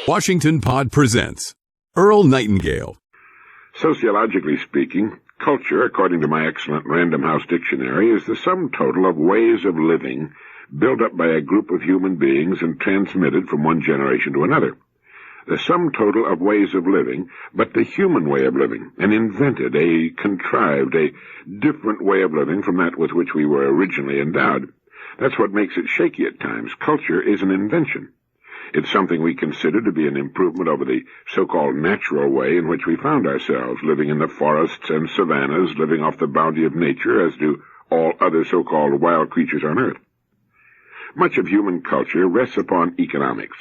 Washington Pod presents Earl Nightingale. Sociologically speaking, culture, according to my excellent Random House dictionary, is the sum total of ways of living built up by a group of human beings and transmitted from one generation to another. The sum total of ways of living, but the human way of living, an invented, a contrived, a different way of living from that with which we were originally endowed. That's what makes it shaky at times. Culture is an invention. It's something we consider to be an improvement over the so-called natural way in which we found ourselves, living in the forests and savannas, living off the bounty of nature, as do all other so-called wild creatures on Earth. Much of human culture rests upon economics.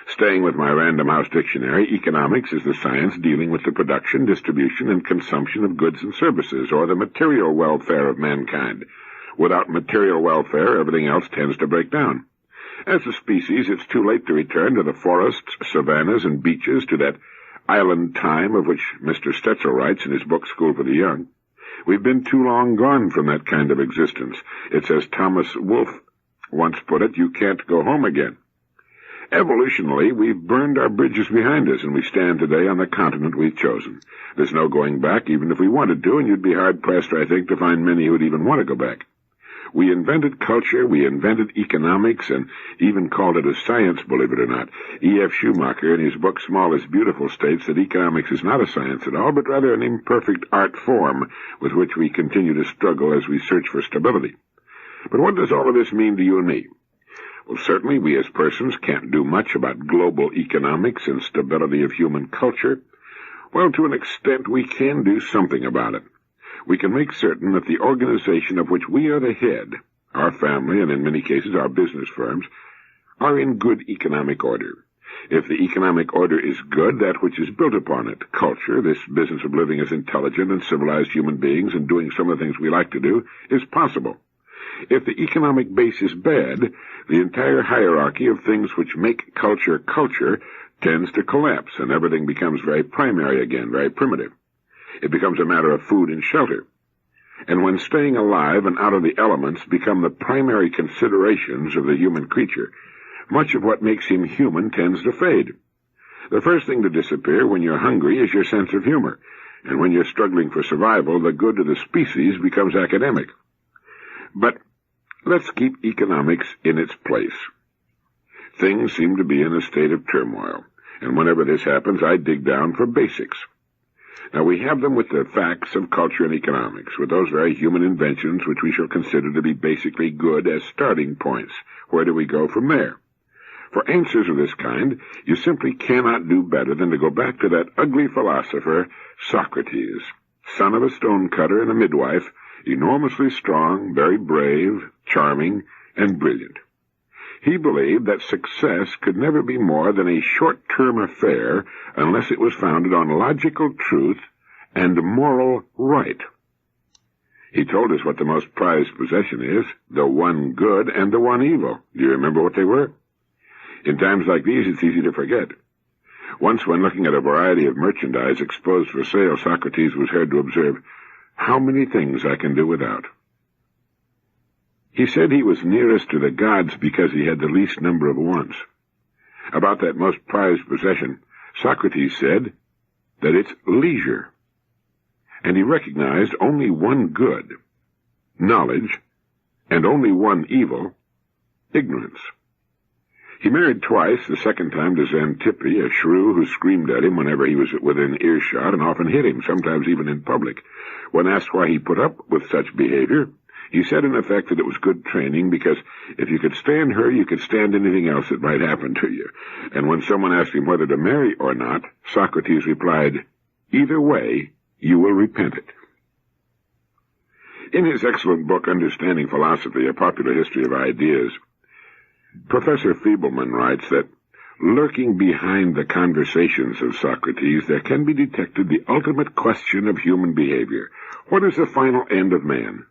Staying with my Random House dictionary, economics is the science dealing with the production, distribution, and consumption of goods and services, or the material welfare of mankind. Without material welfare, everything else tends to break down. As a species, it's too late to return to the forests, savannas, and beaches, to that island time of which Mr. Stetzel writes in his book School for the Young. We've been too long gone from that kind of existence. It's as Thomas Wolfe once put it, you can't go home again. Evolutionally, we've burned our bridges behind us, and we stand today on the continent we've chosen. There's no going back, even if we wanted to, and you'd be hard-pressed, I think, to find many who'd even want to go back. We invented culture, we invented economics, and even called it a science, believe it or not. E.F. Schumacher, in his book Small is Beautiful, states that economics is not a science at all, but rather an imperfect art form with which we continue to struggle as we search for stability. But what does all of this mean to you and me? Well, certainly we as persons can't do much about global economics and stability of human culture. Well, to an extent, we can do something about it. We can make certain that the organization of which we are the head, our family, and in many cases our business firms, are in good economic order. If the economic order is good, that which is built upon it, culture, this business of living as intelligent and civilized human beings and doing some of the things we like to do, is possible. If the economic base is bad, the entire hierarchy of things which make culture culture tends to collapse, and everything becomes very primary again, very primitive. It becomes a matter of food and shelter. And when staying alive and out of the elements become the primary considerations of the human creature, much of what makes him human tends to fade. The first thing to disappear when you're hungry is your sense of humor, and when you're struggling for survival, the good of the species becomes academic. But let's keep economics in its place. Things seem to be in a state of turmoil, and whenever this happens, I dig down for basics. Now, we have them with the facts of culture and economics, with those very human inventions which we shall consider to be basically good as starting points. Where do we go from there? For answers of this kind, you simply cannot do better than to go back to that ugly philosopher, Socrates, son of a stonecutter and a midwife, enormously strong, very brave, charming, and brilliant. He believed that success could never be more than a short-term affair unless it was founded on logical truth and moral right. He told us what the most prized possession is, the one good and the one evil. Do you remember what they were? In times like these, it's easy to forget. Once, when looking at a variety of merchandise exposed for sale, Socrates was heard to observe, "How many things I can do without." He said he was nearest to the gods because he had the least number of wants. About that most prized possession, Socrates said that it's leisure. And he recognized only one good, knowledge, and only one evil, ignorance. He married twice, the second time to Xantippe, a shrew who screamed at him whenever he was within earshot and often hit him, sometimes even in public. When asked why he put up with such behavior, he said in effect that it was good training because if you could stand her, you could stand anything else that might happen to you. And when someone asked him whether to marry or not, Socrates replied, "Either way, you will repent it." In his excellent book, Understanding Philosophy, A Popular History of Ideas, Professor Feebleman writes that, lurking behind the conversations of Socrates, there can be detected the ultimate question of human behavior. What is the final end of man?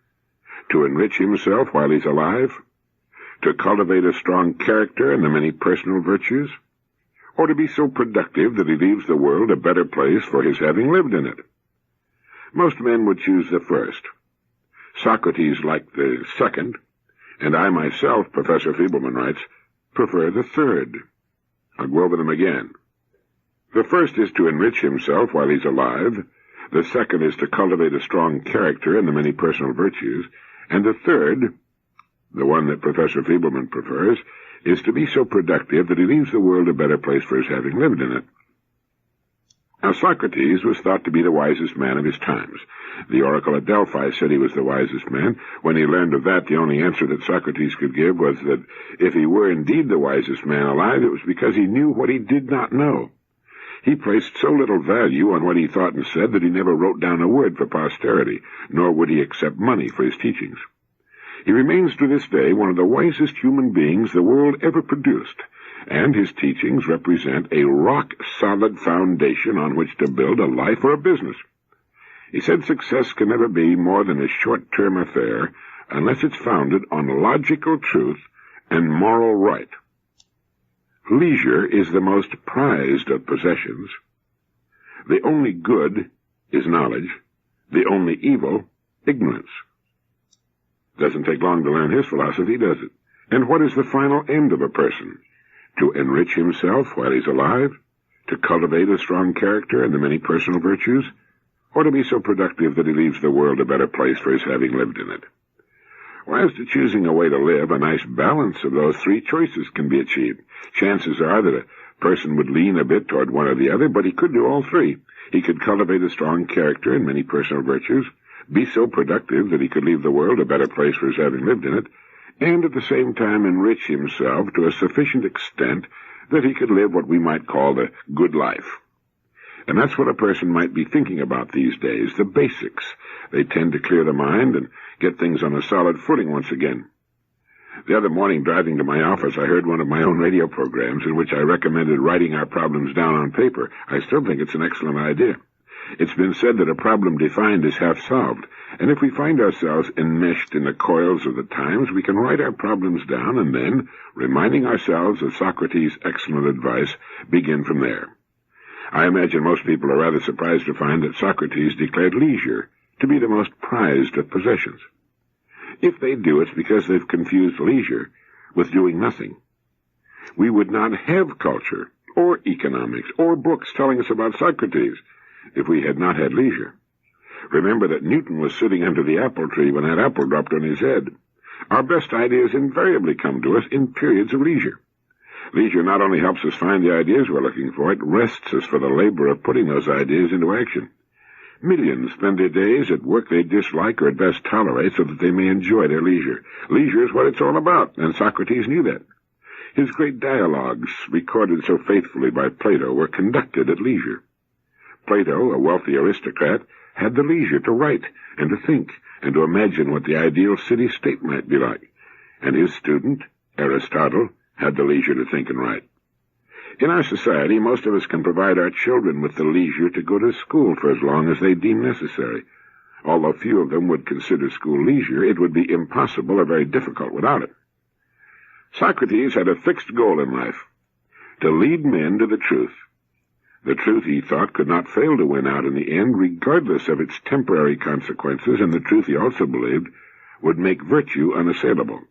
To enrich himself while he's alive? To cultivate a strong character and the many personal virtues? Or to be so productive that he leaves the world a better place for his having lived in it? Most men would choose the first. Socrates liked the second, and I myself, Professor Feebleman writes, prefer the third. I'll go over them again. The first is to enrich himself while he's alive. The second is to cultivate a strong character and the many personal virtues. And the third, the one that Professor Feebleman prefers, is to be so productive that he leaves the world a better place for his having lived in it. Now, Socrates was thought to be the wisest man of his times. The oracle at Delphi said he was the wisest man. When he learned of that, the only answer that Socrates could give was that if he were indeed the wisest man alive, it was because he knew what he did not know. He placed so little value on what he thought and said that he never wrote down a word for posterity, nor would he accept money for his teachings. He remains to this day one of the wisest human beings the world ever produced, and his teachings represent a rock-solid foundation on which to build a life or a business. He said success can never be more than a short-term affair unless it's founded on logical truth and moral right. Leisure is the most prized of possessions. The only good is knowledge. The only evil, ignorance. Doesn't take long to learn his philosophy, does it? And what is the final end of a person? To enrich himself while he's alive? To cultivate a strong character and the many personal virtues? Or to be so productive that he leaves the world a better place for his having lived in it? Well, as to choosing a way to live, a nice balance of those three choices can be achieved. Chances are that a person would lean a bit toward one or the other, but he could do all three. He could cultivate a strong character and many personal virtues, be so productive that he could leave the world a better place for his having lived in it, and at the same time enrich himself to a sufficient extent that he could live what we might call the good life. And that's what a person might be thinking about these days, the basics. They tend to clear the mind and get things on a solid footing once again. The other morning, driving to my office, I heard one of my own radio programs in which I recommended writing our problems down on paper. I still think it's an excellent idea. It's been said that a problem defined is half solved, and if we find ourselves enmeshed in the coils of the times, we can write our problems down and then, reminding ourselves of Socrates' excellent advice, begin from there. I imagine most people are rather surprised to find that Socrates declared leisure to be the most prized of possessions. If they do, it's because they've confused leisure with doing nothing. We would not have culture, or economics, or books telling us about Socrates if we had not had leisure. Remember that Newton was sitting under the apple tree when that apple dropped on his head. Our best ideas invariably come to us in periods of leisure. Leisure not only helps us find the ideas we're looking for, it rests us for the labor of putting those ideas into action. Millions spend their days at work they dislike or at best tolerate so that they may enjoy their leisure. Leisure is what it's all about, and Socrates knew that. His great dialogues, recorded so faithfully by Plato, were conducted at leisure. Plato, a wealthy aristocrat, had the leisure to write and to think and to imagine what the ideal city-state might be like. And his student, Aristotle, had the leisure to think and write. In our society, most of us can provide our children with the leisure to go to school for as long as they deem necessary. Although few of them would consider school leisure, it would be impossible or very difficult without it. Socrates had a fixed goal in life, to lead men to the truth. The truth, he thought, could not fail to win out in the end, regardless of its temporary consequences, and the truth, he also believed, would make virtue unassailable.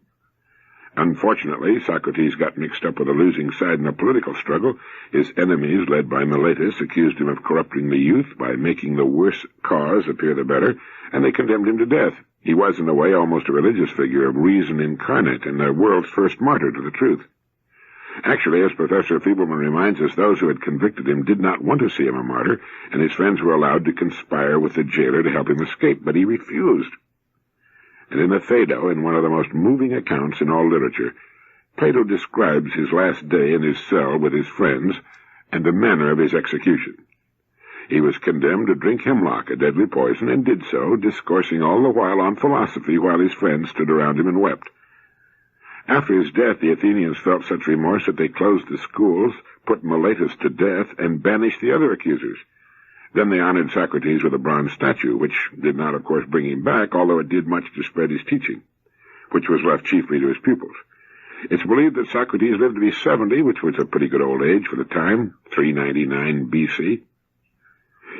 Unfortunately, Socrates got mixed up with a losing side in a political struggle. His enemies, led by Miletus, accused him of corrupting the youth by making the worse cause appear the better, and they condemned him to death. He was, in a way, almost a religious figure of reason incarnate and the world's first martyr to the truth. Actually, as Professor Feebleman reminds us, those who had convicted him did not want to see him a martyr, and his friends were allowed to conspire with the jailer to help him escape, but he refused. And in the Phaedo, in one of the most moving accounts in all literature, Plato describes his last day in his cell with his friends and the manner of his execution. He was condemned to drink hemlock, a deadly poison, and did so, discoursing all the while on philosophy while his friends stood around him and wept. After his death, the Athenians felt such remorse that they closed the schools, put Miletus to death, and banished the other accusers. Then they honored Socrates with a bronze statue, which did not, of course, bring him back, although it did much to spread his teaching, which was left chiefly to his pupils. It's believed that Socrates lived to be 70, which was a pretty good old age for the time, 399 B.C.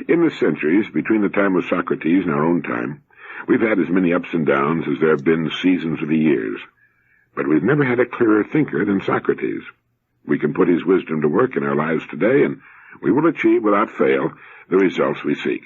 In the centuries between the time of Socrates and our own time, we've had as many ups and downs as there have been seasons of the years. But we've never had a clearer thinker than Socrates. We can put his wisdom to work in our lives today, and we will achieve without fail the results we seek.